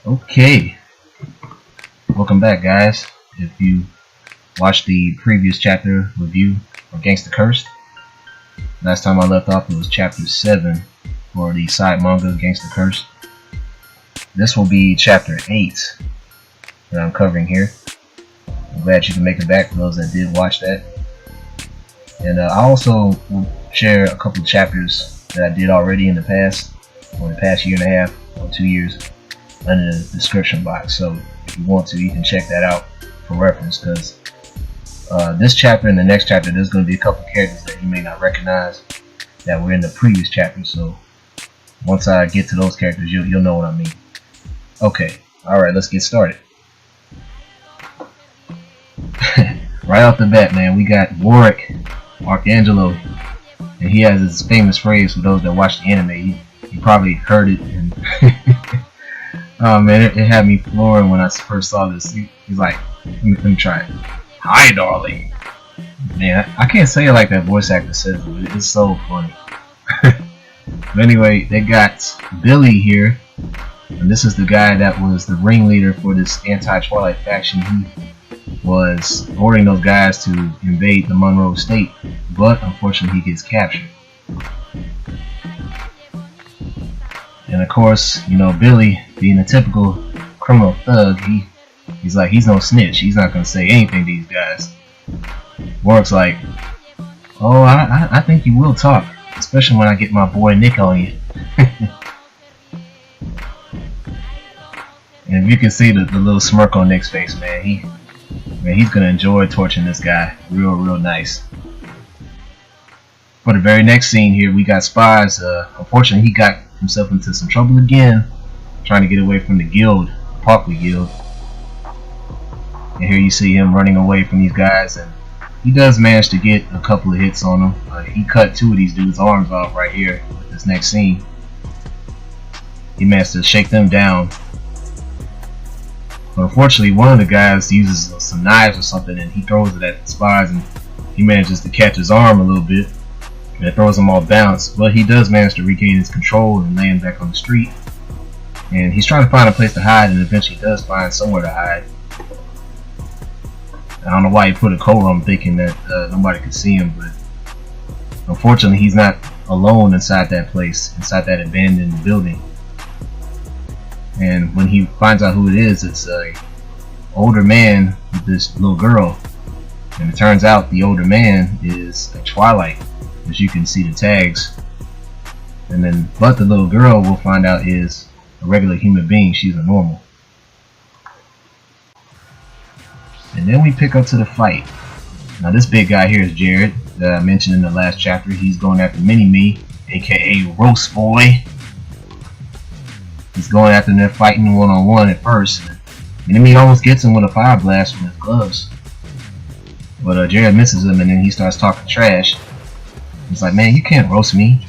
Okay, welcome back, guys. If you watched the previous chapter review of Gangsta Cursed, last time I left off it was chapter 7 for the side manga Gangsta Cursed. This will be chapter 8 that I'm covering here. I'm glad you can make it back for those that did watch that. And I also will share a couple of chapters that I did already in the past, or the past year and a half or 2 years, under the description box. So if you want to, you can check that out for reference, because this chapter and the next chapter, there's going to be a couple characters that you may not recognize that were in the previous chapter. So once I get to those characters, you'll know what I mean. Okay, alright, let's get started. Right off the bat, man, we got Warwick Archangelo, and he has this famous phrase for those that watch the anime. You probably heard it, and oh man, it had me flooring when I first saw this. He's like, let me try it. Hi, darling. Man, I can't say it like that voice actor says it, but it's so funny. But anyway, they got Billy here, and this is the guy that was the ringleader for this anti-Twilight faction. He was ordering those guys to invade the Monroe Estate, but unfortunately he gets captured. And of course, you know, Billy, being a typical criminal thug, he's like, he's no snitch. He's not gonna say anything to these guys. Warwick's like, oh, I think you will talk, especially when I get my boy Nick on you. And if you can see the little smirk on Nick's face, man, he's gonna enjoy torching this guy real nice. For the very next scene here, we got Spies. Unfortunately, he got himself into some trouble again, trying to get away from the guild, Parkley Guild. And here you see him running away from these guys, and he does manage to get a couple of hits on them. He cut 2 of these dudes' arms off right here with this next scene. He managed to shake them down. But unfortunately, one of the guys uses some knives or something, and he throws it at Spies, and he manages to catch his arm a little bit, and it throws him off balance. But he does manage to regain his control and land back on the street. And he's trying to find a place to hide, and eventually does find somewhere to hide. I don't know why he put a coat on, thinking that nobody could see him, but unfortunately he's not alone inside that place, inside that abandoned building. And when he finds out who it is, it's a older man with this little girl. And it turns out the older man is a Twilight, as you can see the tags. And then, but the little girl, we'll find out, is a regular human being. She's a normal. And then we pick up to the fight. Now this big guy here is Jared, that I mentioned in the last chapter. He's going after Minimi, aka Roast Boy. He's going after them. They're fighting one-on-one at first. Minimi almost gets him with a fire blast from his gloves. But Jared misses him, and then he starts talking trash. He's like, man, you can't roast me.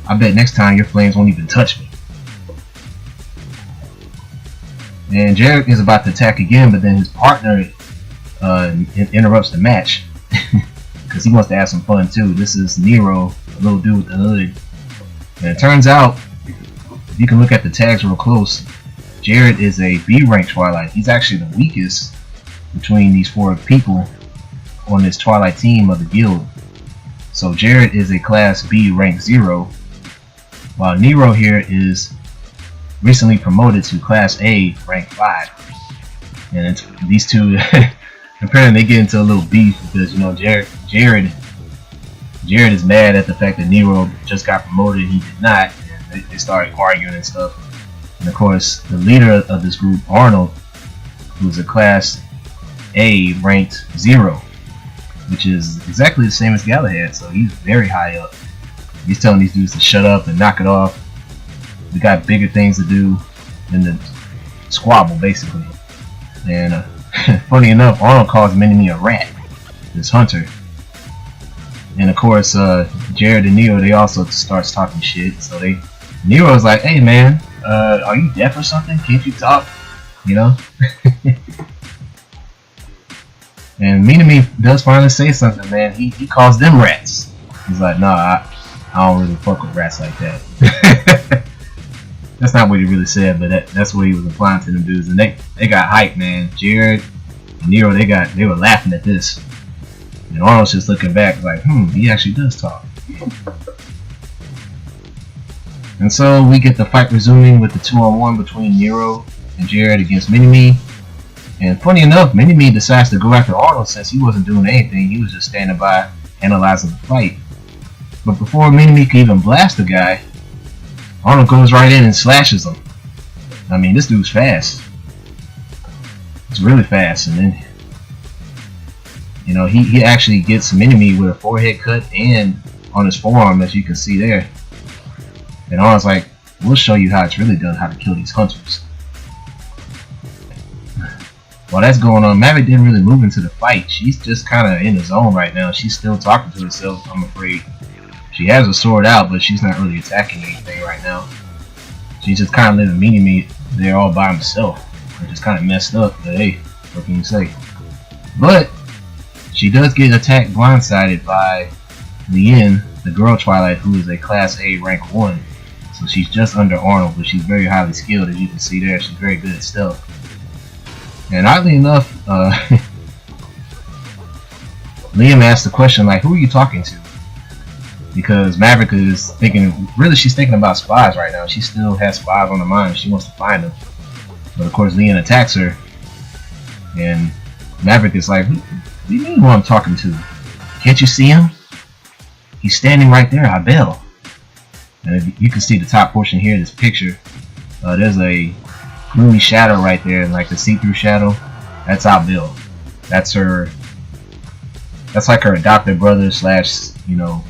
I bet next time your flames won't even touch me. And Jared is about to attack again, but then his partner interrupts the match. Because he wants to have some fun too. This is Nero, a little dude with the hood. And it turns out, if you can look at the tags real close, Jared is a B rank Twilight. He's actually the weakest between these 4 people on this Twilight team of the guild. So Jared is a class B rank 0, while Nero here is recently promoted to class A rank 5. And these two apparently they get into a little beef, because, you know, Jared is mad at the fact that Nero just got promoted and he did not. They started arguing and stuff. And of course, the leader of this group, Arnold, who's a class A ranked 0, which is exactly the same as Galahad, so he's very high up. He's telling these dudes to shut up and knock it off. We got bigger things to do than the squabble, basically. And funny enough, Arnold calls Minimi a rat, this hunter. And of course, Jared and Neo, they also starts talking shit. So Nero's like, hey man, are you deaf or something? Can't you talk? You know? And Minimi does finally say something, man. He calls them rats. He's like, nah, I don't really fuck with rats like that. That's not what he really said, but that's what he was implying to them dudes. And they got hyped, man. Jared and Nero, they were laughing at this. And Arnold's just looking back like, he actually does talk. And so we get the fight resuming with the 2-on-1 between Nero and Jared against Minimi. And funny enough, Minimi decides to go after Arnold since he wasn't doing anything. He was just standing by analyzing the fight. But before Minimi can even blast the guy, Arnold goes right in and slashes him. I mean, this dude's fast. It's really fast. And then, you know, he actually gets Minimi with a forehead cut and on his forearm, as you can see there. And Arnold's like, we'll show you how it's really done, how to kill these hunters. While that's going on, Maverick didn't really move into the fight. She's just kind of in the zone right now. She's still talking to herself, I'm afraid. She has a sword out, but she's not really attacking anything right now. She's just kind of leaving Minimi there all by himself. Which is kind of messed up, but hey, what can you say? But she does get attacked blindsided by Leanne, the girl Twilight, who is a Class A rank 1. So she's just under Arnold, but she's very highly skilled, as you can see there. She's very good at stealth. And oddly enough, Liam asked the question like, who are you talking to? Because Maverick is thinking, really she's thinking about spies right now. She still has spies on her mind. She wants to find them. But of course Liam attacks her. And Maverick is like, what do you mean who I'm talking to? Can't you see him? He's standing right there, Abel. And if you can see the top portion here of this picture. There's a gloomy shadow right there, like the see-through shadow. That's Abel. That's her. That's like her adopted brother slash, you know,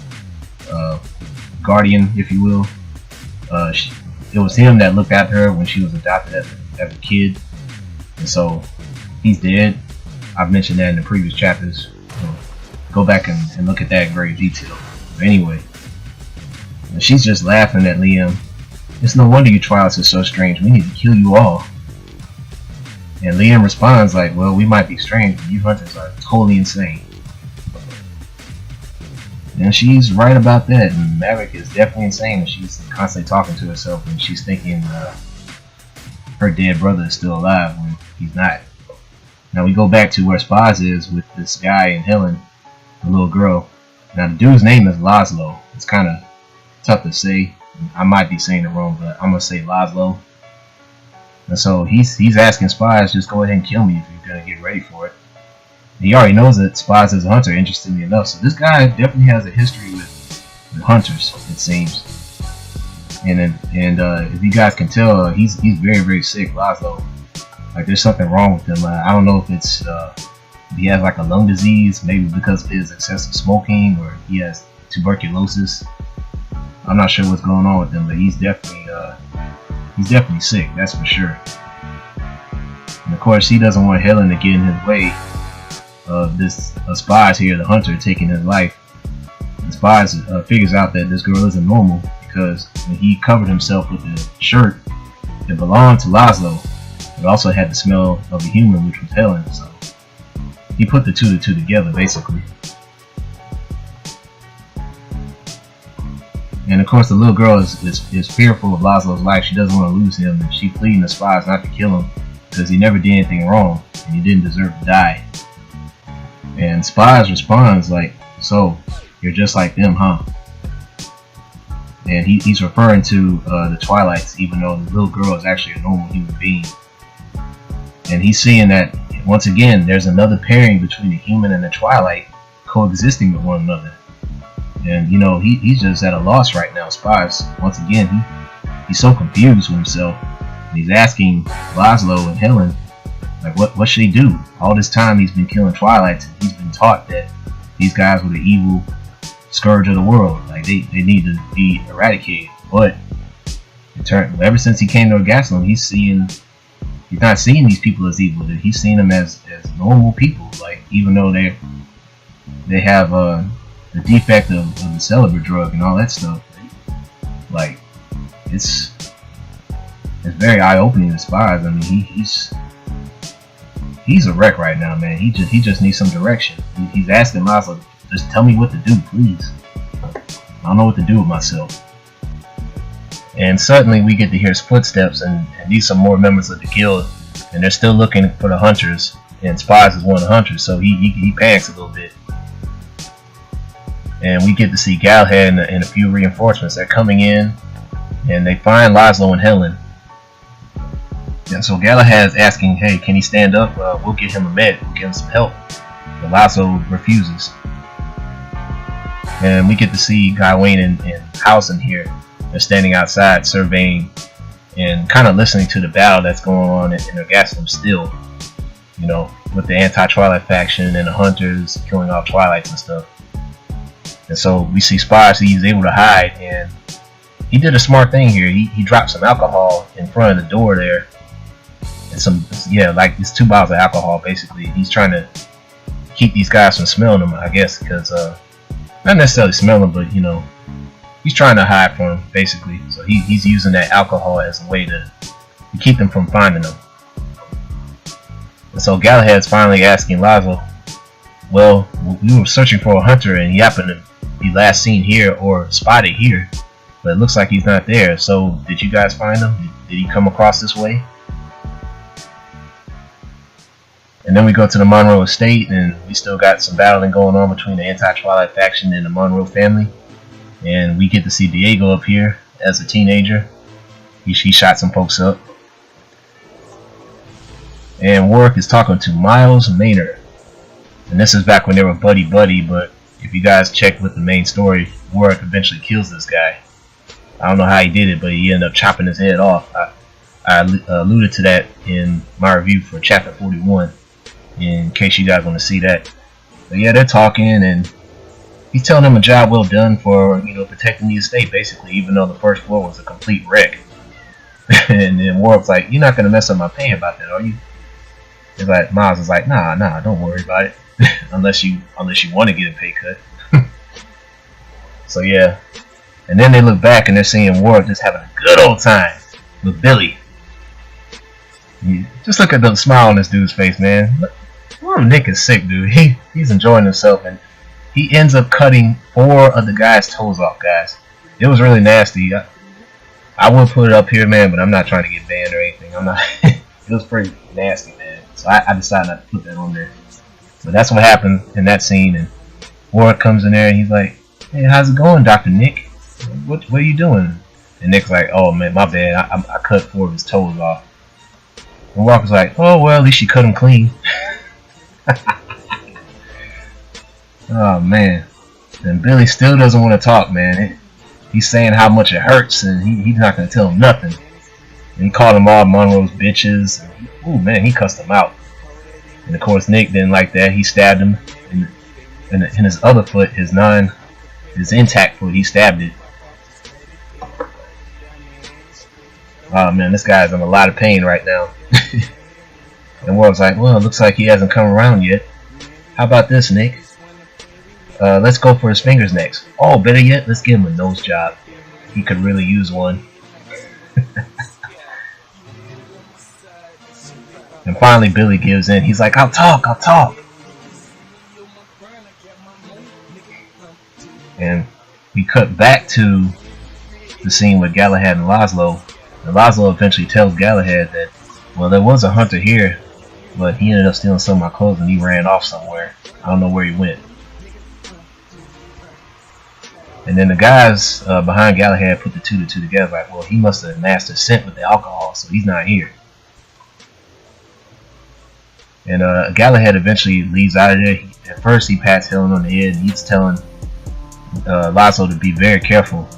guardian, if you will. It was him that looked after her when she was adopted as a kid, and so he's dead. I've mentioned that in the previous chapters. So go back and look at that in great detail. But anyway, she's just laughing at Liam. It's no wonder you Twilights are so strange. We need to kill you all. And Liam responds like, well, we might be strange, but you hunters are totally insane. And she's right about that. And Maverick is definitely insane. And she's constantly talking to herself, and she's thinking her dead brother is still alive when he's not. Now we go back to where Spaz is with this guy and Helen, the little girl. Now the dude's name is Laszlo. It's kind of tough to say. I might be saying it wrong, but I'm gonna say Laszlo. And so he's asking Spaz, just go ahead and kill me if you're gonna get ready for it. He already knows that Spaz is a hunter, interestingly enough. So this guy definitely has a history with hunters, it seems. And if you guys can tell, he's very, very sick, Laszlo. Like there's something wrong with him. I don't know if it's if he has like a lung disease, maybe because of his excessive smoking, or he has tuberculosis. I'm not sure what's going on with him, but he's definitely sick, that's for sure. And of course, he doesn't want Helen to get in his way of this Spaz here, the hunter, taking his life. And Spaz figures out that this girl isn't normal because when he covered himself with the shirt, it belonged to Laszlo. It also had the smell of a human, which was Helen. So he put the two together, basically. And of course, the little girl is fearful of Laszlo's life. She doesn't want to lose him, and she's pleading to Spaz not to kill him because he never did anything wrong and he didn't deserve to die. And Spaz responds like, "So you're just like them, huh?" And he's referring to the Twilights, even though the little girl is actually a normal human being. And he's seeing that once again, there's another pairing between the human and the Twilight coexisting with one another. And you know, he's just at a loss right now. Spaz, once again, he's so confused with himself. And he's asking Laszlo and Helen, like, what should he do? All this time he's been killing Twilights, and he's been taught that these guys were the evil scourge of the world. Like they need to be eradicated. But ever since he came to Gaslam, he's not seeing these people as evil. He's seeing them as normal people. Like even though they have the defect of the celibate drug and all that stuff. Like it's very eye-opening to Spaz. I mean, he's a wreck right now, man. He just needs some direction. He's asking Laszlo, just tell me what to do, please. I don't know what to do with myself. And suddenly we get to hear his footsteps, and these are more members of the guild, and they're still looking for the hunters, and Spies is one of the hunters, so he panics a little bit. And we get to see Galahad and a few reinforcements. They're coming in, and they find Laszlo and Helen. And so Galahad is asking, hey, can he stand up? We'll get him a med, we'll get him some help. But Laszlo refuses. And we get to see Gawain and Housen here. They're standing outside surveying and kind of listening to the battle that's going on in Ergastum still. You know, with the anti-Twilight faction and the hunters killing off Twilights and stuff. And so we see Spies, he's able to hide, and he did a smart thing here. He dropped some alcohol in front of the door there. And like it's 2 bottles of alcohol basically. He's trying to keep these guys from smelling them, I guess, because not necessarily smell them, but you know, he's trying to hide from them basically. So he's using that alcohol as a way to keep them from finding them. And so Galahad's finally asking Laszlo, well, we were searching for a hunter and he happened to be last seen here or spotted here, but it looks like he's not there. So did you guys find him? Did he come across this way? And then we go to the Monroe Estate, and we still got some battling going on between the anti-Twilight faction and the Monroe family. And we get to see Diego up here as a teenager. He shot some folks up. And Warwick is talking to Miles Maynard. And this is back when they were buddy-buddy, but if you guys check with the main story, Warwick eventually kills this guy. I don't know how he did it, but he ended up chopping his head off. I alluded to that in my review for chapter 41. In case you guys want to see that. But yeah, they're talking, and he's telling them a job well done for, you know, protecting the estate basically, even though the first floor was a complete wreck. And then Warwick's like, you're not gonna mess up my pay about that, are you? It's like Miles is like, nah, don't worry about it. unless you want to get a pay cut. So yeah. And then they look back and they're seeing Warwick just having a good old time with Billy. Just look at the smile on this dude's face, man. Nick is sick, dude. He's enjoying himself, and he ends up cutting 4 of the guy's toes off, guys. It was really nasty. I would put it up here, man, but I'm not trying to get banned or anything. I'm not. It was pretty nasty, man. So I decided not to put that on there. So that's what happened in that scene, and Warwick comes in there and he's like, hey, how's it going, Dr. Nick? What are you doing? And Nick's like, oh man, my bad. I cut 4 of his toes off. And Walker's like, oh well, at least you cut him clean. Oh man. And Billy still doesn't want to talk, man. He's saying how much it hurts, and he's not going to tell him nothing. And he called them all Monroe's bitches. Ooh man, he cussed them out. And of course Nick didn't like that. He stabbed him in his other foot, his intact foot, he stabbed it. Oh man, this guy's in a lot of pain right now. And Warwick's like, well, it looks like he hasn't come around yet. How about this, Nick? Let's go for his fingers next. Oh, better yet, let's give him a nose job. He could really use one. And finally, Billy gives in. He's like, I'll talk. And we cut back to the scene with Galahad and Laszlo. And Laszlo eventually tells Galahad that, well, there was a hunter here, but he ended up stealing some of my clothes and he ran off somewhere. I don't know where he went. And then the guys behind Galahad put the 2 to 2 together, like, well, he must have mastered scent with the alcohol, so he's not here. And Galahad eventually leaves out of there. At first, he pats Helen on the head, and he's telling Laszlo to be very careful.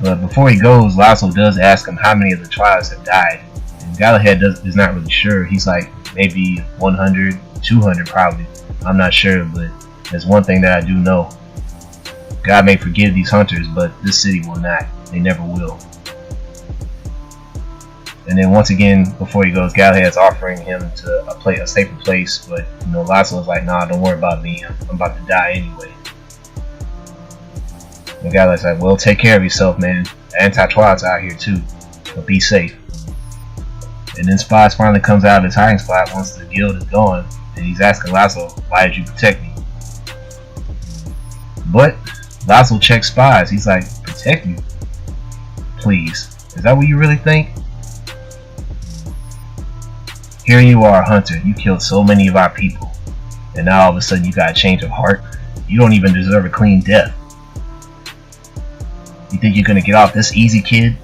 But before he goes, Laszlo does ask him how many of the Twilights have died. And Galahad is not really sure. He's like, maybe 100, 200 probably. I'm not sure, but there's one thing that I do know. God may forgive these hunters, but this city will not. They never will. And then once again, before he goes, Galahad's offering him to a safer place, but you know, Laszlo's like, nah, don't worry about me. I'm about to die anyway. And Galahad's like, well, take care of yourself, man. The anti-Twilight's out here too, but be safe. And then Spies finally comes out of his hiding spot once the guild is gone, and he's asking Laszlo, why did you protect me? But Laszlo checks Spies. He's like, protect you? Please. Is that what you really think? Here you are, Hunter. You killed so many of our people, and now all of a sudden you got a change of heart. You don't even deserve a clean death. You think you're gonna get off this easy, kid?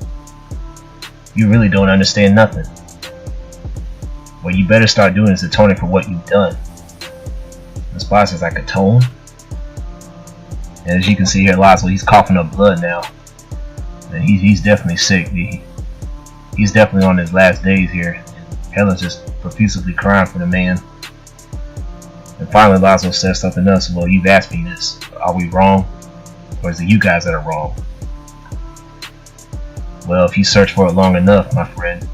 You really don't understand nothing. What you better start doing is atoning for what you've done. The spy says, I could atone? And as you can see here, Laszlo, he's coughing up blood now. And he's definitely sick. He's definitely on his last days here. Helen's just profusely crying for the man. And finally Laszlo says something else. Well, you've asked me this. Are we wrong? Or is it you guys that are wrong? Well, if you search for it long enough, my friend,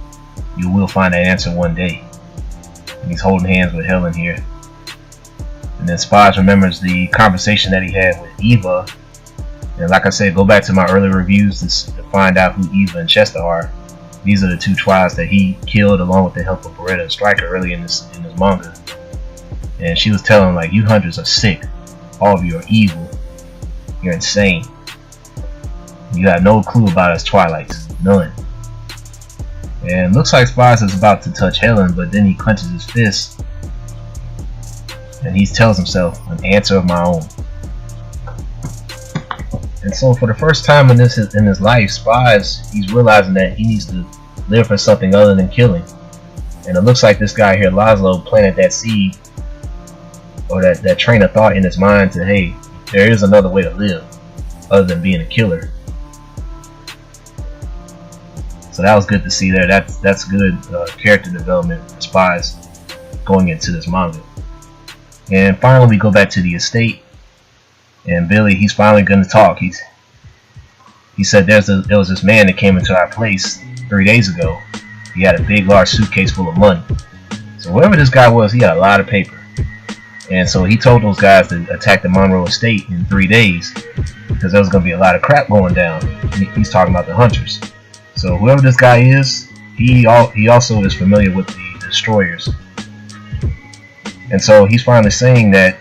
you will find that answer one day. And he's holding hands with Helen here. And then Spies remembers the conversation that he had with Eva. And like I said, go back to my earlier reviews to find out who Eva and Chester are. These are the two trials that he killed along with the help of Beretta and Stryker early in this manga. And she was telling him, like, you hunters are sick. All of you are evil. You're insane. You got no clue about us Twilights. None. And looks like Spies is about to touch Helen, but then he clenches his fist. And he tells himself, an answer of my own. And so for the first time in his life, Spies, he's realizing that he needs to live for something other than killing. And it looks like this guy here, Laszlo, planted that seed, or that train of thought in his mind to, hey, there is another way to live other than being a killer. So that was good to see there. That's good character development for Spies going into this manga. And finally we go back to the estate, and Billy, he's finally going to talk. He said there was this man that came into our place 3 days ago. He had a big large suitcase full of money. So whoever this guy was, he had a lot of paper. And so he told those guys to attack the Monroe Estate in 3 days, because there was going to be a lot of crap going down. He's talking about the hunters. So whoever this guy is, he also is familiar with the destroyers. And so he's finally saying that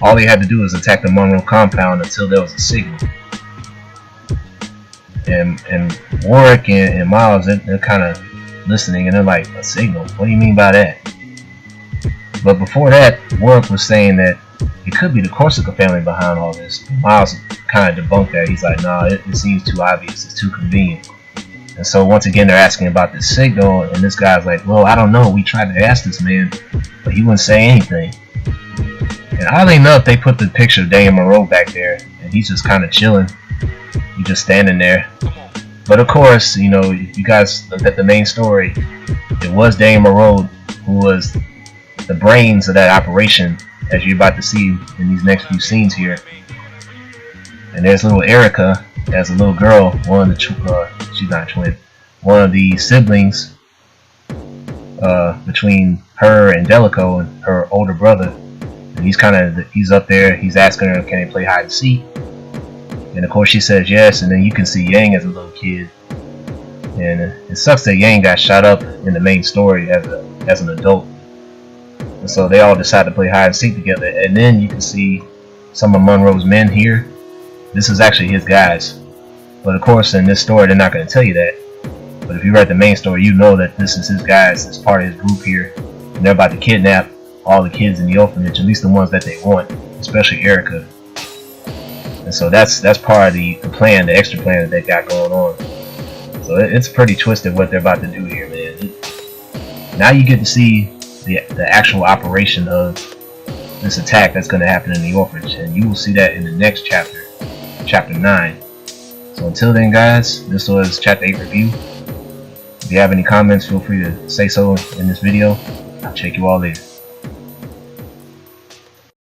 all they had to do was attack the Monroe compound until there was a signal. And Warwick and Miles, they're kind of listening, and they're like, a signal? What do you mean by that? But before that, Warwick was saying that it could be the Corsica family behind all this. Miles kind of debunked that. He's like, nah, it seems too obvious. It's too convenient. And so once again, they're asking about this signal, and this guy's like, well, I don't know. We tried to ask this man, but he wouldn't say anything. And oddly enough, they put the picture of Daniel Monroe back there, and he's just kind of chilling. He's just standing there. But of course, you know, if you guys look at the main story, it was Daniel Monroe who was the brains of that operation, as you're about to see in these next few scenes here. And there's little Erica as a little girl, one of the she's not a twin, one of the siblings between her and Delico and her older brother. And he's up there, he's asking her, can they play hide and seek? And of course she says yes. And then you can see Yang as a little kid, and it sucks that Yang got shot up in the main story as an adult. And so they all decide to play hide and seek together. And then you can see some of Monroe's men here. This is actually his guys. But of course in this story they're not going to tell you that. But if you read the main story, you know that this is his guys. It's part of his group here. And they're about to kidnap all the kids in the orphanage, at least the ones that they want, especially Erica. And so that's part of the plan, the extra plan that they got going on. So it's pretty twisted what they're about to do here, man. Now you get to see the actual operation of this attack that's going to happen in the orphanage, and you will see that in the next chapter, chapter 9. So until then, guys, this was chapter 8 review. If you have any comments, feel free to say so in this video. I'll check you all later.